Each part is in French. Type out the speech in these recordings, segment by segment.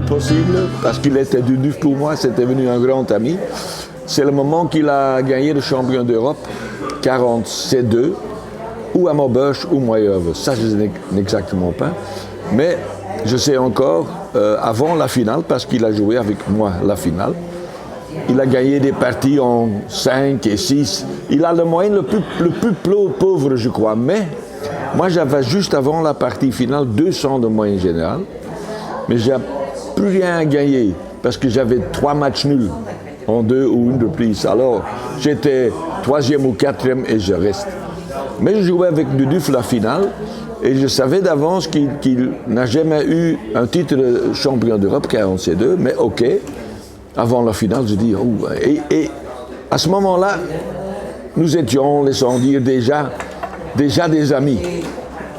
possible, parce qu'il était Duduf pour moi, c'était devenu un grand ami. C'est le moment qu'il a gagné le champion d'Europe, 47-2, ou à Maubeuge ou Moyeuve. Ça, je ne sais exactement pas. Mais je sais encore, avant la finale, parce qu'il a joué avec moi la finale, il a gagné des parties en 5 et 6. Il a le moyen le plus pauvre, je crois. Mais moi, j'avais juste avant la partie finale 200 de moyenne générale. Mais je n'ai plus rien gagné parce que j'avais 3 matchs nuls en 2 ou 1 reprise. Alors, j'étais 3e ou 4e et je reste. Mais je jouais avec Duduf la finale et je savais d'avance qu'il n'a jamais eu un titre de champion d'Europe, 47-2, mais OK. Avant la finale, je dis, oh, et à ce moment-là, nous étions, laissons dire, déjà des amis.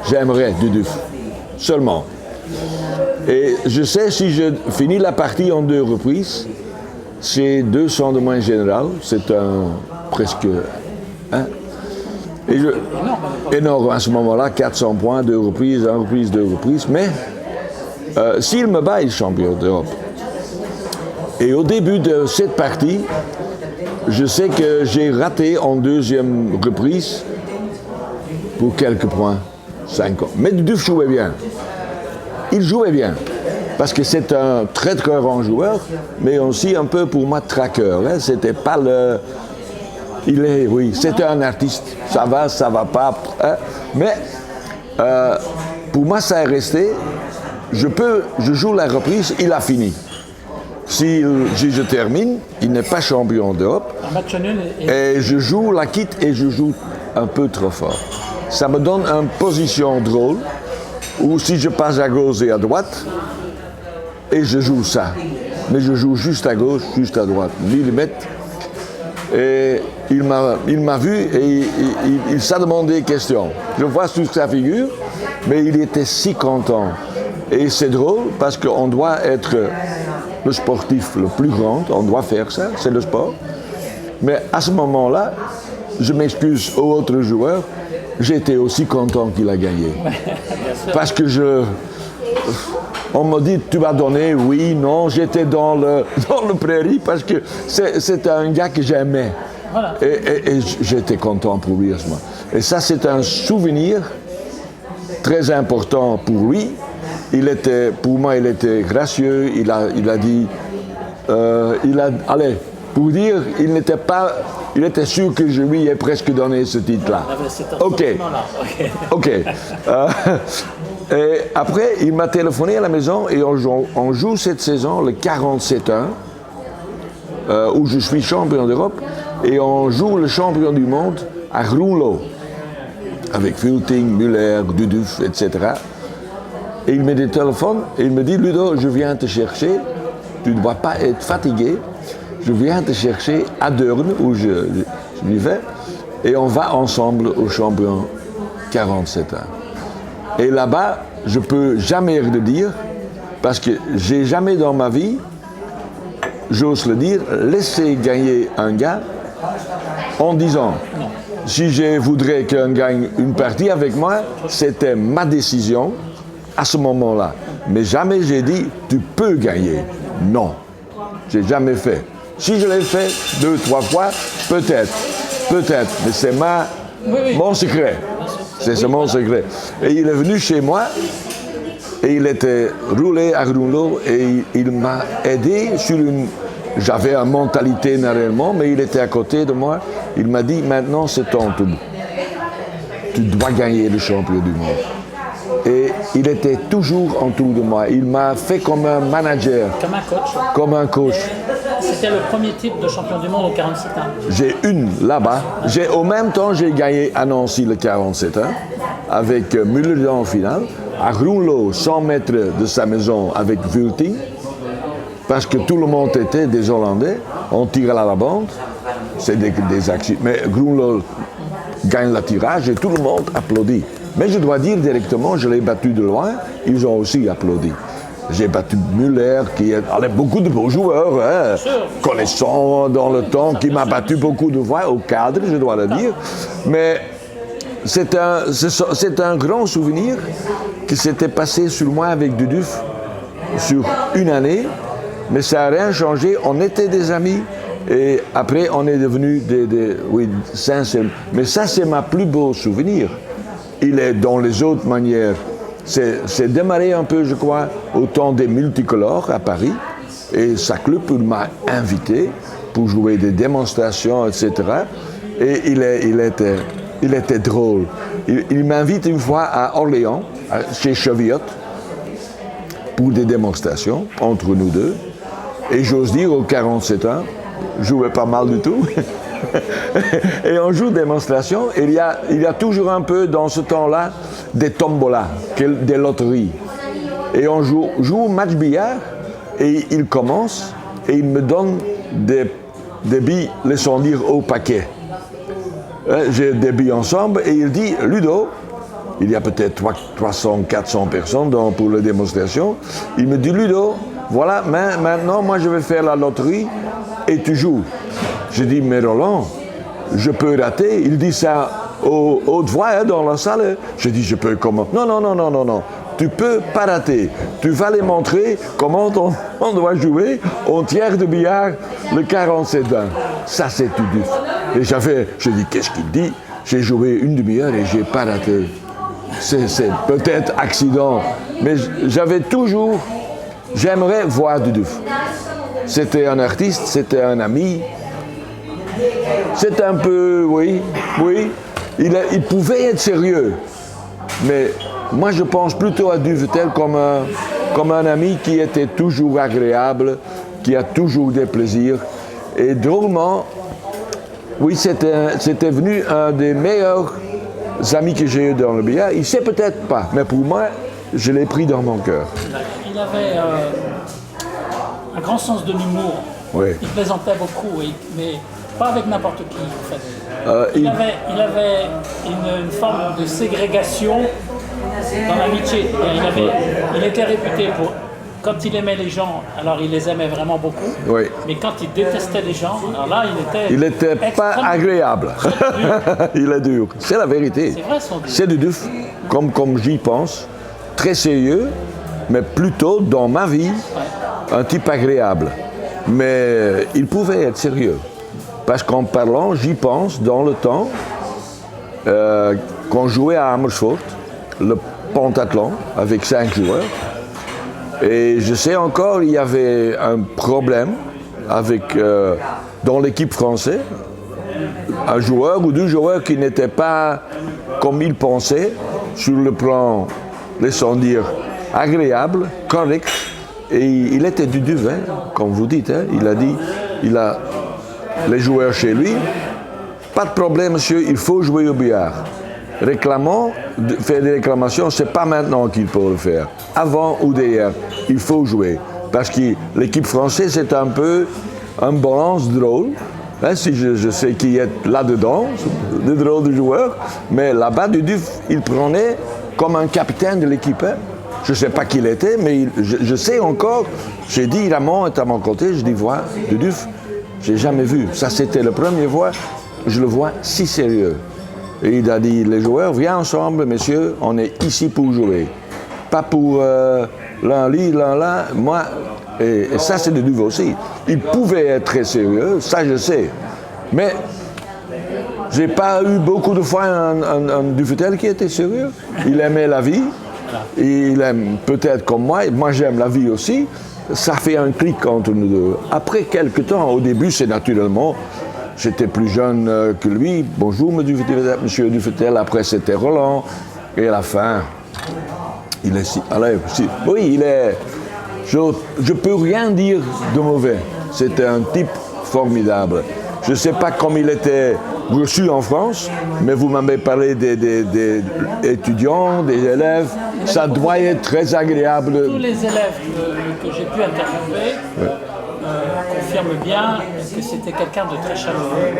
J'aimerais Duduf, seulement. Et je sais, si je finis la partie en 2 reprises, c'est 200 de moyenne générale, c'est presque... Hein, énorme à ce moment-là, 400 points, 2 reprises, 1 reprise, 2 reprises, mais s'il me bat, il est champion d'Europe. Et au début de cette partie, je sais que j'ai raté en 2e reprise pour quelques points, 5 ans. Mais Duduf jouait bien. Il jouait bien, parce que c'est un très très grand joueur, mais aussi un peu pour moi traqueur. Hein. C'était pas le... oui, c'était un artiste. Ça va pas. Hein. Mais pour moi, ça est resté. Je joue la reprise, il a fini. Si je termine, il n'est pas champion d'Europe. Un match nul. Et je joue la quitte et je joue un peu trop fort. Ça me donne une position drôle, où si je passe à gauche et à droite, et je joue ça. Mais je joue juste à gauche, juste à droite. Millimètre. Et il m'a vu et il s'est demandé des questions. Je vois sur sa figure, mais il était si content. Et c'est drôle parce qu'on doit être le sportif le plus grand, on doit faire ça, c'est le sport. Mais à ce moment-là, je m'excuse aux autres joueurs, j'étais aussi content qu'il a gagné. Parce que on me dit, tu vas donner, oui, non, j'étais dans le prairie parce que c'était un gars que j'aimais. Voilà. Et j'étais content pour lui à ce moment. Et ça, c'est un souvenir très important pour lui. Pour moi, il était gracieux, il a dit, allez, pour dire, il était sûr que je lui ai presque donné ce titre-là. OK. Et après, il m'a téléphoné à la maison et on joue cette saison le 47-1, où je suis champion d'Europe, et on joue le champion du monde à Groenlo, avec Vulting, Muller, Duduf, etc. Et il me téléphone et il me dit, Ludo, je viens te chercher, tu ne dois pas être fatigué, je viens te chercher à Deurne, où je vivais, et on va ensemble au champion 47-1. Et là-bas, je ne peux jamais le dire, parce que j'ai jamais dans ma vie, j'ose le dire, laissé gagner un gars en disant, si je voudrais qu'un gagne une partie avec moi, c'était ma décision à ce moment-là. Mais jamais j'ai dit, tu peux gagner. Non, j'ai jamais fait. Si je l'ai fait 2, 3 fois, peut-être, mais c'est mon secret. C'est mon secret. Et il est venu chez moi, et il était roulé à Groenlo, et il m'a aidé sur une... J'avais une mentalité naturellement, mais il était à côté de moi. Il m'a dit, maintenant c'est ton tour. Tu dois gagner le champion du monde. Et il était toujours en dessous de moi. Il m'a fait comme un manager. Comme un coach. C'était le premier titre de champion du monde au 47 ans. J'ai une là-bas. Au même temps, j'ai gagné à Nancy le 47 ans, avec Müller en finale. À Groenlo, 100 mètres de sa maison avec Vulting. Parce que tout le monde était des Hollandais. On tirait à la bande. C'est des accidents. Mais Groenlo gagne le tirage et tout le monde applaudit. Mais je dois dire directement, je l'ai battu de loin, ils ont aussi applaudi. J'ai battu Müller, qui est beaucoup de beaux joueurs, hein, connaissant dans le temps, qui m'a battu beaucoup de fois au cadre, je dois le dire. Mais c'est un grand souvenir qui s'était passé sur moi avec Duduf sur une année, mais ça n'a rien changé. On était des amis et après on est devenus oui, sincères. Mais ça, c'est ma plus beau souvenir. Il est dans les autres manières. C'est démarré un peu, je crois, au temps des multicolores à Paris. Et sa club m'a invité pour jouer des démonstrations, etc. Et il était drôle. Il m'invite une fois à Orléans, chez Cheviot, pour des démonstrations entre nous deux. Et j'ose dire, aux 47 ans, je jouais pas mal du tout. Et on joue démonstration, et il y a toujours un peu dans ce temps-là des tombolas, des loteries. Et on joue match billard, et il commence, et il me donne des billes, laissons dire, au paquet. J'ai des billes ensemble, et il dit, Ludo, il y a peut-être 300, 400 personnes pour la démonstration, il me dit, Ludo, voilà, maintenant, moi je vais faire la loterie, et tu joues. Je dis, mais Roland, je peux rater. Il dit ça haute voix dans la salle. Je dis, je peux comment? Non. Tu peux pas rater. Tu vas les montrer comment on doit jouer au tiers de billard le 47-20. Ça, c'est tout duf. Et je dis, qu'est-ce qu'il dit? J'ai joué une demi-heure et j'ai pas raté. C'est peut-être accident. Mais j'aimerais voir du duf. C'était un artiste, c'était un ami. C'est un peu, oui. Il pouvait être sérieux. Mais moi, je pense plutôt à Duvetel comme un ami qui était toujours agréable, qui a toujours des plaisirs. Et drôlement, oui, c'était venu un des meilleurs amis que j'ai eu dans le billard. Il ne sait peut-être pas, mais pour moi, je l'ai pris dans mon cœur. Il avait un grand sens de l'humour. Oui. Il plaisantait beaucoup, mais pas avec n'importe qui, en fait. Il avait une forme de ségrégation dans l'amitié. Il était réputé pour... Quand il aimait les gens, alors il les aimait vraiment beaucoup. Oui. Mais quand il détestait les gens, alors là, il n'était pas agréable. Il est dur. C'est la vérité. C'est vrai, son dur. C'est du duf, comme j'y pense. Très sérieux, mais plutôt, dans ma vie, un type agréable. Mais il pouvait être sérieux. Parce qu'en parlant, j'y pense, dans le temps, qu'on jouait à Amersfoort, le pentathlon, avec 5 joueurs. Et je sais encore, il y avait un problème dans l'équipe française, un joueur ou deux joueurs qui n'étaient pas comme ils pensaient, sur le plan, laissons dire, agréable, correct. Et il était du vin, comme vous dites. Hein. Il a dit, les joueurs chez lui, pas de problème, monsieur, il faut jouer au billard. Faire des réclamations, c'est pas maintenant qu'il faut le faire. Avant ou derrière, il faut jouer. Parce que l'équipe française, c'est un peu un balance drôle. Hein, si je sais qui est là-dedans, des drôles de joueurs. Mais là-bas, Duduf, il prenait comme un capitaine de l'équipe. Hein. Je ne sais pas qui il était, mais je sais encore. J'ai dit, Ramon est à mon côté, je dis, vois, Duduf, j'ai jamais vu. Ça, c'était la première fois, je le vois si sérieux. Et il a dit, les joueurs, viens ensemble, messieurs, on est ici pour jouer. Pas pour l'un là, moi. Et ça, c'est de nouveau aussi. Il pouvait être très sérieux, ça je sais. Mais j'ai pas eu beaucoup de fois un Duvetel qui était sérieux. Il aimait la vie. Il aime peut-être comme moi j'aime la vie aussi. Ça fait un clic entre nous deux. Après quelques temps, au début, c'est naturellement... J'étais plus jeune que lui. Bonjour, monsieur Duvetel. Après, c'était Roland. Et à la fin, il est si... Oui, il est... Je peux rien dire de mauvais. C'était un type formidable. Je ne sais pas comment il était reçu en France, mais vous m'avez parlé des étudiants, des élèves. Ça doit être très agréable. Tous les élèves que j'ai pu interviewer confirment bien que c'était quelqu'un de très chaleureux,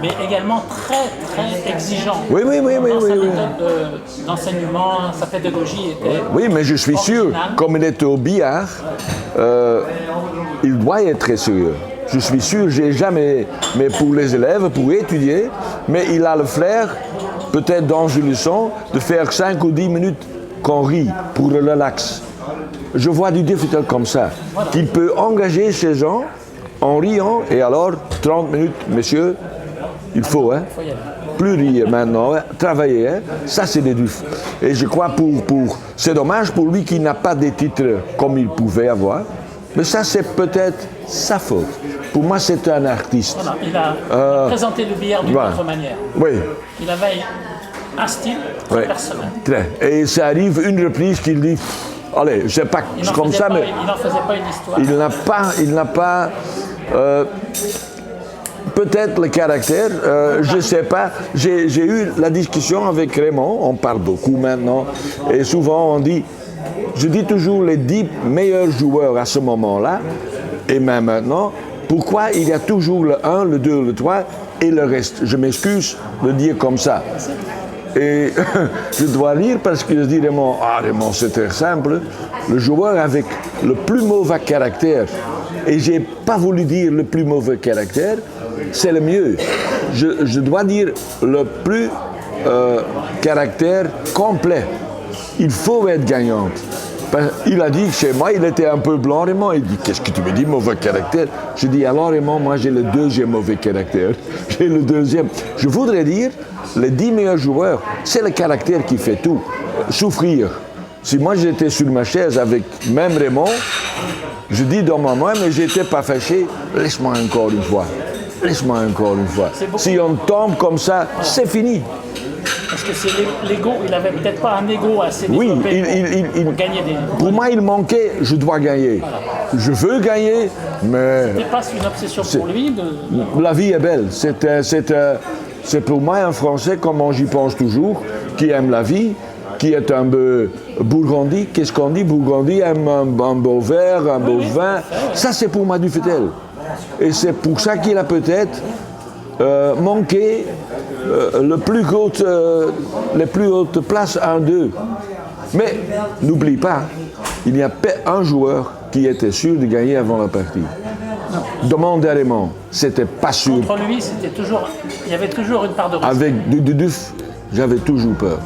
mais également très, très exigeant. Oui. Sa méthode d'enseignement, sa pédagogie était... Oui, mais je suis sûr, comme il était au billard, il doit être très sérieux. Je suis sûr, j'ai jamais, mais pour les élèves, pour étudier, mais il a le flair, peut-être dans une leçon, de faire 5 ou 10 minutes qu'on rit pour le relax. je vois du Dufetel comme ça, qu'il peut engager ces gens en riant, et alors 30 minutes, messieurs, il faut, hein, plus rire maintenant, hein, travailler, hein, ça c'est des Duf. Et je crois c'est dommage pour lui qu'il n'a pas des titres comme il pouvait avoir, mais ça c'est peut-être sa faute. Pour moi c'est un artiste. Voilà, il a présenté le billard d'une autre manière. Oui. Il avait un style très personnel. Et ça arrive une reprise qu'il dit, allez, je sais pas comme ça, mais il n'en faisait pas une histoire. Il n'a pas peut-être le caractère, je ne sais pas. J'ai eu la discussion avec Raymond, on parle beaucoup maintenant, et souvent on dit, je dis toujours les 10 meilleurs joueurs à ce moment-là, et même maintenant, pourquoi il y a toujours le 1, le 2, le 3 et le reste. Je m'excuse de dire comme ça. Et je dois rire parce que je dis Raymond, c'est très simple, le joueur avec le plus mauvais caractère, et j'ai pas voulu dire le plus mauvais caractère, c'est le mieux. Je dois dire le plus caractère complet. Il faut être gagnant. Il a dit chez moi, il était un peu blanc, Raymond. Il dit, qu'est-ce que tu me dis, mauvais caractère? Je dis, alors Raymond, moi j'ai le deuxième mauvais caractère. J'ai le deuxième. Je voudrais dire, les 10 meilleurs joueurs, c'est le caractère qui fait tout. Souffrir. Si moi j'étais sur ma chaise avec même Raymond, je dis dans ma main, mais j'étais pas fâché, laisse-moi encore une fois. Laisse-moi encore une fois. Si on tombe comme ça, c'est fini. Parce que c'est l'ego, il n'avait peut-être pas un ego assez développé pour gagner des... Pour moi, il manquait, je dois gagner. Voilà. Je veux gagner, mais... C'était pas une obsession pour lui de... La vie est belle. C'est pour moi un Français, comme j'y pense toujours, qui aime la vie, qui est un peu Bourgondi. Qu'est-ce qu'on dit? Bourgondi aime un beau verre, un beau vin. Ça, c'est pour moi Dufetel. Et c'est pour ça qu'il a peut-être manqué les plus hautes places 1-2. Mais n'oublie pas, il n'y a pas un joueur qui était sûr de gagner avant la partie. Demande à Raymond, c'était pas sûr. Contre lui, il y avait toujours une part de risque. Avec Duf, j'avais toujours peur.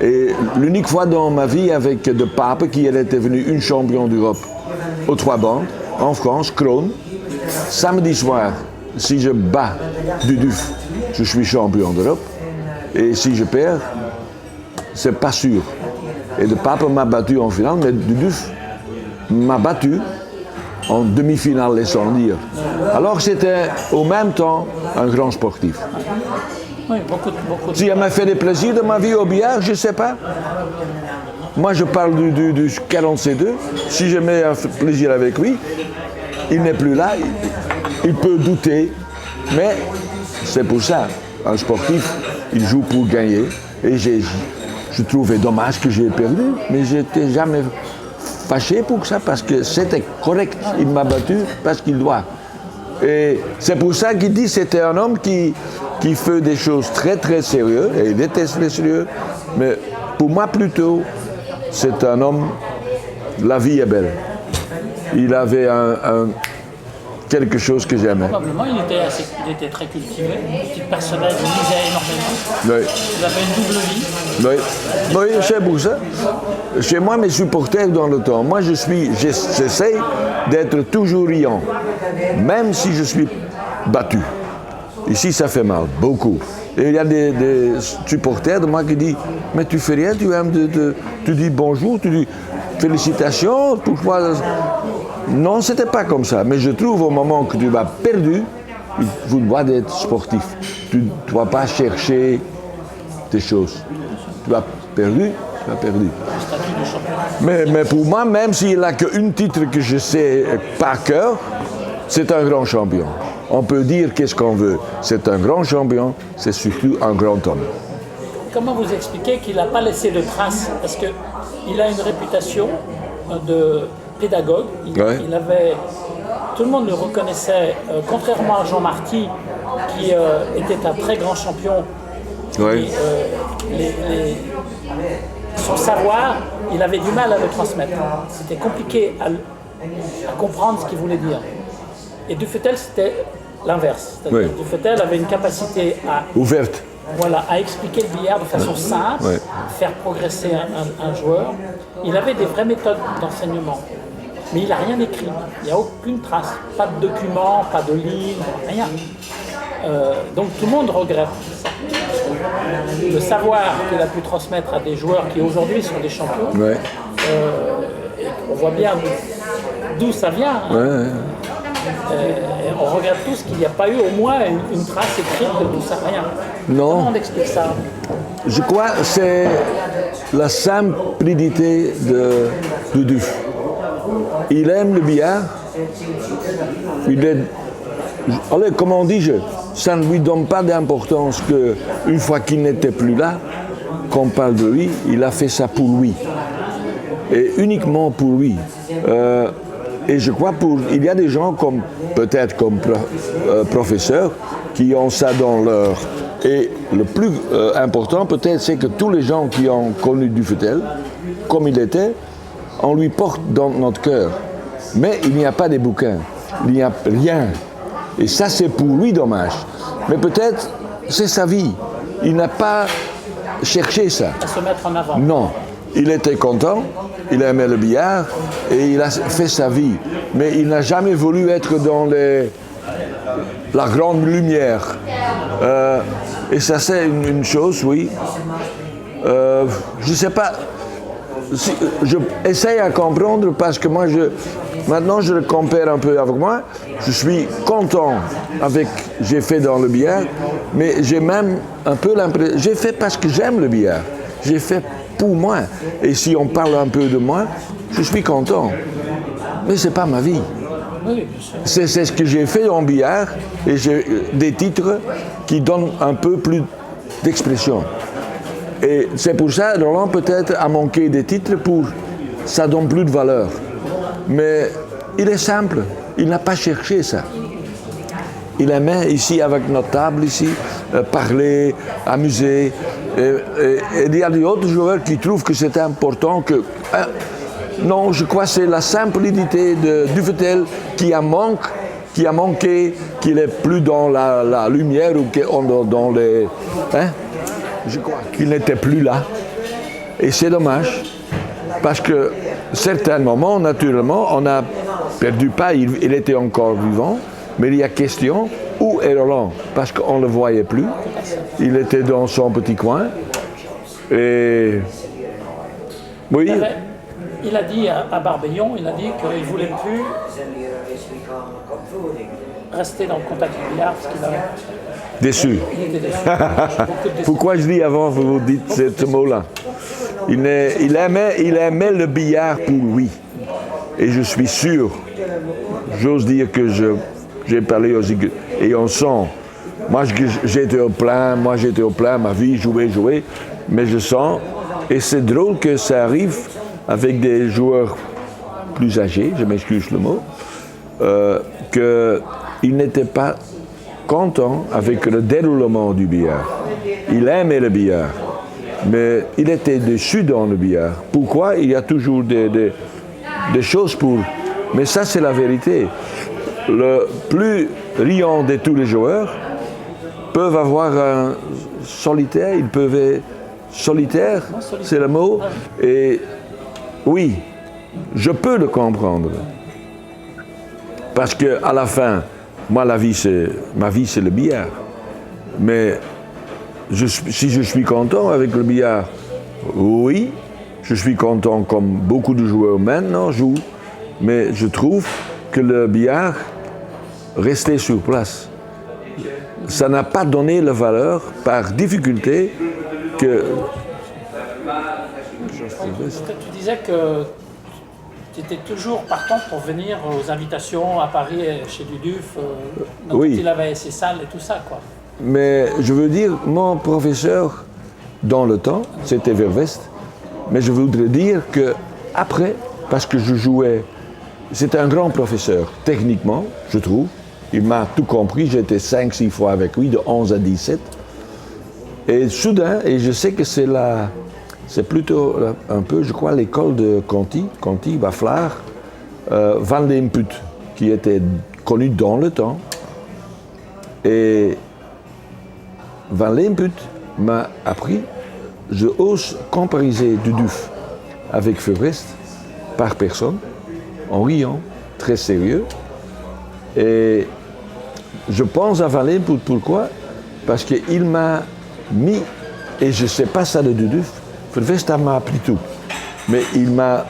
Et l'unique fois dans ma vie avec De Pape, qui était venu une champion d'Europe aux 3 bandes, en France, Kroon, samedi soir, si je bats Duf, je suis champion d'Europe. Et si je perds, c'est pas sûr. Et De Pape m'a battu en finale, mais Duf m'a battu en demi-finale, laissons dire. Alors c'était au même temps un grand sportif. Oui, beaucoup. Si elle m'a fait des plaisirs de ma vie au billard, je ne sais pas. Moi, je parle du 47-2. Si je mets un plaisir avec lui, il n'est plus là. Il peut douter. Mais c'est pour ça. Un sportif, il joue pour gagner. Et je trouvais dommage que j'ai perdu. Mais je n'étais jamais fâché pour ça parce que c'était correct. Il m'a battu parce qu'il doit. Et c'est pour ça qu'il dit que c'était un homme qui fait des choses très très sérieuses, et il déteste les sérieux, mais pour moi plutôt, c'est un homme, la vie est belle. Il avait quelque chose que j'aimais. Probablement, il était très cultivé, un petit personnage, il lisait énormément. Oui. Il avait une double vie. Oui, c'est pour ça. Chez moi, mes supporters dans le temps, moi j'essaie d'être toujours riant, même si je suis battu. Ici, ça fait mal, beaucoup. Et il y a des supporters de moi qui disent, mais tu fais rien, tu aimes tu dis bonjour, tu dis félicitations, pourquoi? Non, c'était pas comme ça. Mais je trouve au moment que tu vas perdu, vous dois être sportif. Tu ne dois pas chercher des choses. Tu as perdu, tu as perdu. Mais pour moi, même s'il n'a qu'un titre que je sais par cœur, c'est un grand champion. On peut dire qu'est-ce qu'on veut. C'est un grand champion, c'est surtout un grand homme. Comment vous expliquez qu'il n'a pas laissé de traces? Parce qu'il a une réputation de pédagogue. Il avait, tout le monde le reconnaissait, contrairement à Jean Marty, qui était un très grand champion. Oui. Son savoir, il avait du mal à le transmettre. C'était compliqué à comprendre ce qu'il voulait dire. Et Dufetel, c'était l'inverse. Oui. Dufetel avait une capacité à... Ouverte. voilà, à expliquer le billard de façon simple, faire progresser un joueur. Il avait des vraies méthodes d'enseignement, mais il n'a rien écrit. Il n'y a aucune trace, pas de document, pas de livre, rien. Donc tout le monde regrette ça. Le savoir qu'il a pu transmettre à des joueurs qui aujourd'hui sont des champions, on voit bien d'où ça vient. Hein. On regrette tous qu'il n'y a pas eu au moins une trace écrite de tout ça, rien. Non. Comment on explique ça? Je crois que c'est la simplicité de Duf. Il aime le billard. Allez, comme on dit, ça ne lui donne pas d'importance qu'une fois qu'il n'était plus là, qu'on parle de lui, il a fait ça pour lui. Et uniquement pour lui. Et je crois il y a des gens peut-être comme professeurs qui ont ça dans leur... Et le plus important peut-être c'est que tous les gens qui ont connu Dufetel, comme il était, on lui porte dans notre cœur. Mais il n'y a pas de bouquins, il n'y a rien. Et ça c'est pour lui dommage. Mais peut-être c'est sa vie. Il n'a pas cherché ça. À se mettre en avant. Non. Il était content, il aimait le billard et il a fait sa vie. Mais il n'a jamais voulu être dans la grande lumière. Et ça c'est une chose, oui. Je ne sais pas. Je essaye à comprendre parce que moi, maintenant je le compare un peu avec moi. Je suis content avec ce que j'ai fait dans le billard, mais j'ai même un peu l'impression... J'ai fait parce que j'aime le billard. J'ai fait pour moi. Et si on parle un peu de moi, je suis content. Mais ce n'est pas ma vie. Oui, c'est ce que j'ai fait en billard et j'ai des titres qui donnent un peu plus d'expression. Et c'est pour ça que Roland peut-être a manqué des titres ça donne plus de valeur. Mais il est simple, il n'a pas cherché ça. Il aimait ici avec notre table ici, parler, amuser. Et il y a d'autres joueurs qui trouvent que c'est important que... non, je crois que c'est la simplicité de Dufetel qui a manqué, qu'il n'est plus dans la lumière ou dans les... Hein? Je crois qu'il n'était plus là. Et c'est dommage. Parce que certains moments, naturellement, on n'a perdu pas, il était encore vivant, mais il y a question, où est Roland? Parce qu'on ne le voyait plus. Il était dans son petit coin. Et... Oui. Il a dit à Barbillon, il a dit qu'il ne voulait plus rester dans le contact du billard parce qu'il avait... Déçu. Il était déçu. Pourquoi je dis avant, vous dites ce mot-là? Il aimait le billard pour lui. Et je suis sûr, j'ose dire que j'ai parlé aussi, et on sent, moi j'étais au plein, ma vie, jouer, mais je sens, et c'est drôle que ça arrive avec des joueurs plus âgés, je m'excuse le mot, qu'ils n'étaient pas contents avec le déroulement du billard. Il aimait le billard, mais il était déçu dans le billard. Pourquoi? Il y a toujours des choses pour... Mais ça, c'est la vérité. Le plus riant de tous les joueurs peuvent avoir un solitaire, ils peuvent être solitaires, c'est le mot, et oui, je peux le comprendre. Parce qu'à la fin, moi, ma vie, c'est le billard. Mais si je suis content avec le billard, oui, je suis content comme beaucoup de joueurs maintenant jouent, mais je trouve que le billard restait sur place. Ça n'a pas donné la valeur par difficulté que... Tu disais que tu étais toujours partant pour venir aux invitations à Paris chez Duduf, oui. Il avait ses salles et tout ça, quoi. Mais je veux dire, mon professeur, dans le temps, c'était Vervest, mais je voudrais dire que après, parce que je jouais, c'était un grand professeur, techniquement, je trouve. Il m'a tout compris, j'étais 5-6 fois avec lui, de 11 à 17. Et soudain, et je sais que c'est plutôt un peu, je crois, l'école de Conti, Baflar, Van Leemput, qui était connu dans le temps. Et Van Leemput, m'a appris, je ose compariser Duduf avec Febrest par personne, en riant, très sérieux. Et je pense à Van Leenpoet, pourquoi? Parce qu'il m'a mis, et je ne sais pas ça de Duduf, Febrest m'a appris tout. Mais il m'a,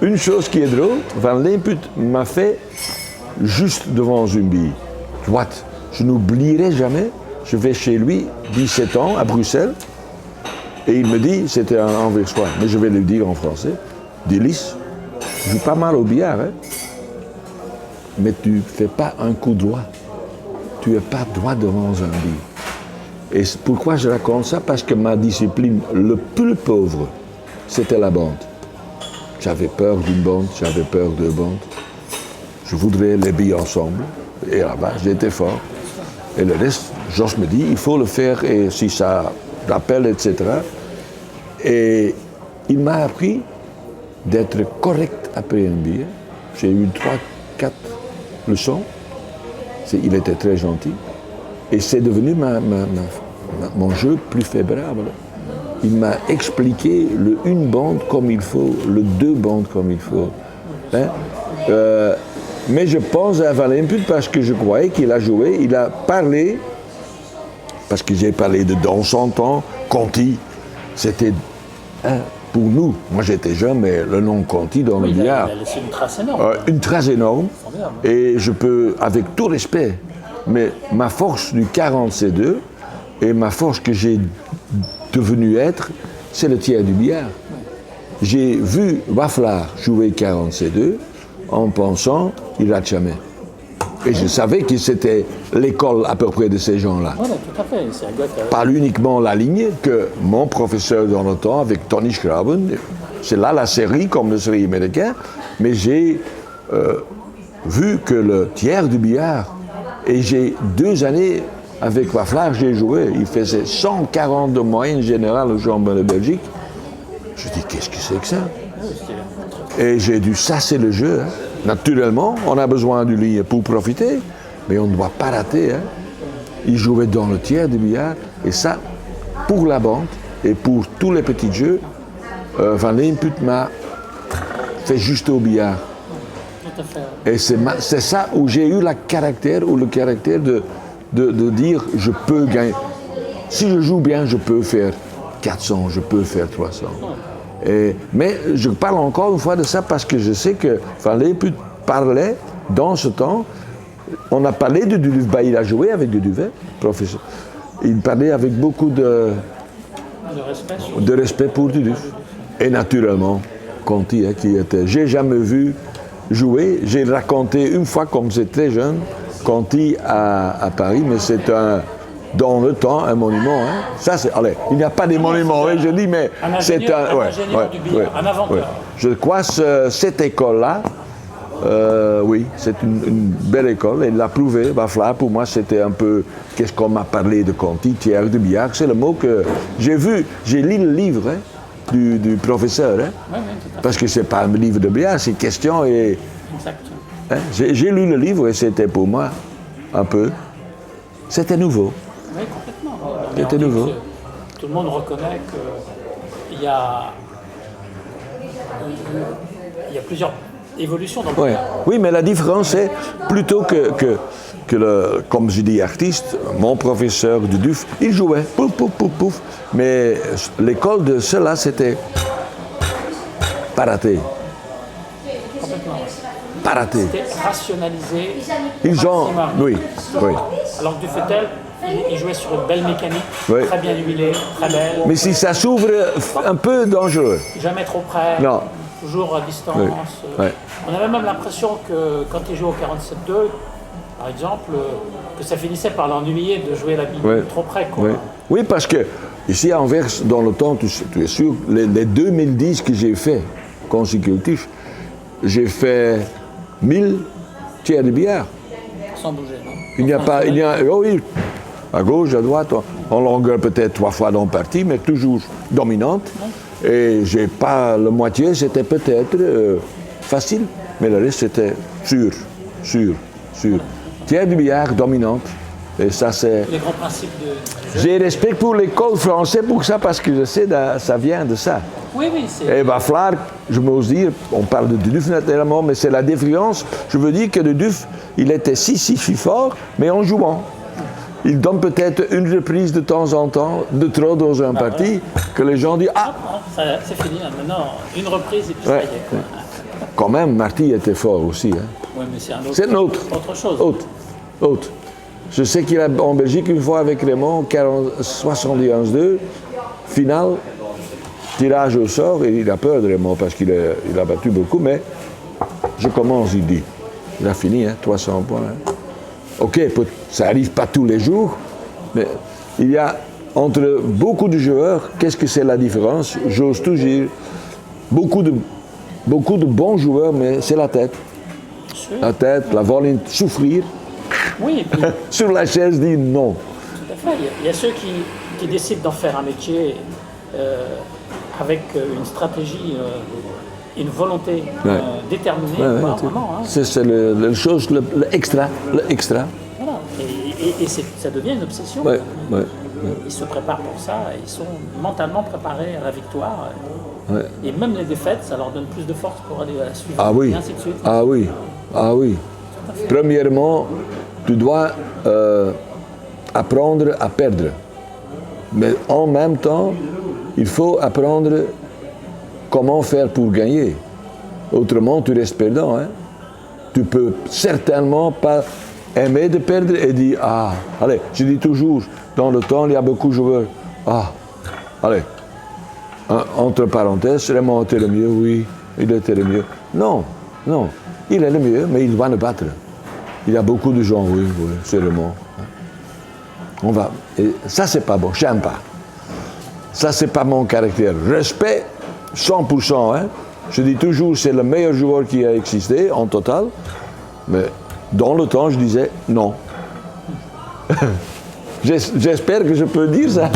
une chose qui est drôle, Van Leenpoet m'a fait juste devant une bille, droite. Je n'oublierai jamais, je vais chez lui, 17 ans, à Bruxelles, et il me dit, c'était un Anversois, mais je vais le dire en français, Délice, je joue pas mal au billard, hein, mais tu ne fais pas un coup droit. Tu n'es pas droit devant un bille. Et pourquoi je raconte ça? Parce que ma discipline le plus pauvre, c'était la bande. J'avais peur d'une bande, j'avais peur de bandes. Je voudrais les billes ensemble. Et là-bas, j'étais fort. Et le reste, Georges me dit, il faut le faire, et si ça rappelle, etc. Et il m'a appris d'être correct après un billet. J'ai eu 3-4 leçons. Il était très gentil. Et c'est devenu mon jeu plus favorable. Il m'a expliqué le une bande comme il faut, le deux bandes comme il faut. Hein? Mais je pense à Van Leenpoet parce que je croyais qu'il a joué, il a parlé, parce que j'ai parlé de dans son temps, Conti, c'était pour nous, moi j'étais jeune, mais le nom Conti dans le billard. Il a laissé une trace énorme. Une trace énorme, et je peux, avec tout respect, mais ma force du 40C2 et ma force que j'ai devenu être, c'est le tiers du billard. J'ai vu Waflard jouer 40C2 en pensant, il rate jamais. Et je savais que c'était l'école à peu près de ces gens-là. Voilà, tout à fait. C'est un gars qui a... Pas uniquement la ligne, que mon professeur dans le temps, avec Tony Schraben, c'est là la série, comme le série américain, mais j'ai vu que le tiers du billard, et j'ai 2 années avec Waflard, j'ai joué, il faisait 140 de moyenne générale au championnat de Belgique. Je dis, qu'est-ce que c'est que ça? Et j'ai dû sasser le jeu. Hein. Naturellement, on a besoin du ligne pour profiter, mais on ne doit pas rater. Hein. Il jouait dans le tiers du billard, et ça, pour la bande et pour tous les petits jeux, Van Leenpoet m'a fait juste au billard. Tout à fait. Et c'est ça où j'ai eu le caractère de dire, je peux gagner. Si je joue bien, je peux faire 400, je peux faire 300. Mais je parle encore une fois de ça parce que je sais que Van Leenpoet parlait dans ce temps. On a parlé de Duduf, il a joué avec Duduf, professeur. Il parlait avec beaucoup de respect pour Duduf. Et naturellement, Conti, qui était. J'ai jamais vu jouer. J'ai raconté une fois, comme j'étais très jeune, Conti à Paris, mais c'est dans le temps, un monument. Hein. Ça, allez, il n'y a pas de monument, je dis, mais c'est un inventeur. Je crois que cette école-là, oui, c'est une belle école, et il l'a prouvé. Waflard, pour moi, c'était un peu, qu'est-ce qu'on m'a parlé de Conti, tiers de billard, c'est le mot que j'ai vu, j'ai lu le livre hein, du professeur, hein, parce que c'est pas un livre de billard, c'est question et... Exact. Hein, j'ai lu le livre et c'était pour moi un peu, c'était nouveau. Oui, complètement. C'était nouveau. Tout le monde reconnaît qu'il y a plusieurs évolutions dans le billard. Oui, mais la différence c'est plutôt que comme je dis artiste, mon professeur Duduf, il jouait, pouf, pouf, pouf, pouf. Mais l'école de cela, c'était pas raté. Pas raté. C'était rationalisé. Ils ont, oui. Alors que Dufetel, il jouait sur une belle mécanique, très bien huilée, très belle. Mais si ça s'ouvre, un peu dangereux. Jamais trop près, non. Toujours à distance. On avait même l'impression que quand il jouait au 47-2, par exemple, que ça finissait par l'ennuyer de jouer la bille trop près. Quoi. Oui, parce que ici à Anvers, dans le temps, tu es sûr, les 2010 que j'ai fait consécutifs, j'ai fait 1000 tiers de billard. Sans bouger, non? Oui, à gauche, à droite, en longueur peut-être 3 fois dans le parti, mais toujours dominante. Et j'ai pas la moitié, c'était peut-être facile, mais le reste c'était sûr. Tiers du billard dominante. Et ça, c'est... Les grands principes de... J'ai respect pour l'école française pour ça, parce que je sais que ça vient de ça. Oui, c'est... Et Waflar, je m'ose dire, on parle de Duf naturellement, mais c'est la différence. Je veux dire que le Duf, il était si fort, mais en jouant. Il donne peut-être une reprise de temps en temps, de trop dans un parti, que les gens disent « Ah !» C'est fini, là. Maintenant, une reprise et puis ça y est. Quoi. Quand même, Marty était fort aussi. Hein. Oui, mais c'est autre chose. Autre. Je sais qu'il a en Belgique une fois avec Raymond, 71-2, finale, tirage au sort, et il a peur de Raymond parce qu'il a battu beaucoup, mais je commence, il dit. Il a fini, 300 points. Hein. Ok, ça n'arrive pas tous les jours, mais il y a entre beaucoup de joueurs, qu'est-ce que c'est la différence? J'ose tout dire. Beaucoup de bons joueurs, mais c'est la tête. La tête, la volonté de souffrir. Oui, et puis, sur la chaise, dit non. Tout à fait. Il y a ceux qui décident d'en faire un métier avec une stratégie, une volonté déterminée. Vraiment, hein. C'est la chose, l'extra. Voilà. Et ça devient une obsession. Ouais. Ils se préparent pour ça, ils sont mentalement préparés à la victoire. Ouais. Et même les défaites, ça leur donne plus de force pour aller à la suivante. Ah oui. Et ainsi de suite. Ah oui. Premièrement, tu dois apprendre à perdre. Mais en même temps, il faut apprendre comment faire pour gagner. Autrement, tu restes perdant. Hein? Tu peux certainement pas aimer de perdre et dire « Ah, allez, je dis toujours, dans le temps, il y a beaucoup de joueurs. Ah, allez, entre parenthèses, Raymond était le mieux, oui, il était le mieux. Non, il est le mieux, mais il va le battre. Il y a beaucoup de gens, oui, c'est Raymond. On va. Et ça, c'est pas bon, j'aime pas. Ça, c'est pas mon caractère. Respect, 100%. Hein. Je dis toujours, c'est le meilleur joueur qui a existé, en total. Mais dans le temps, je disais non. J'espère que je peux dire ça.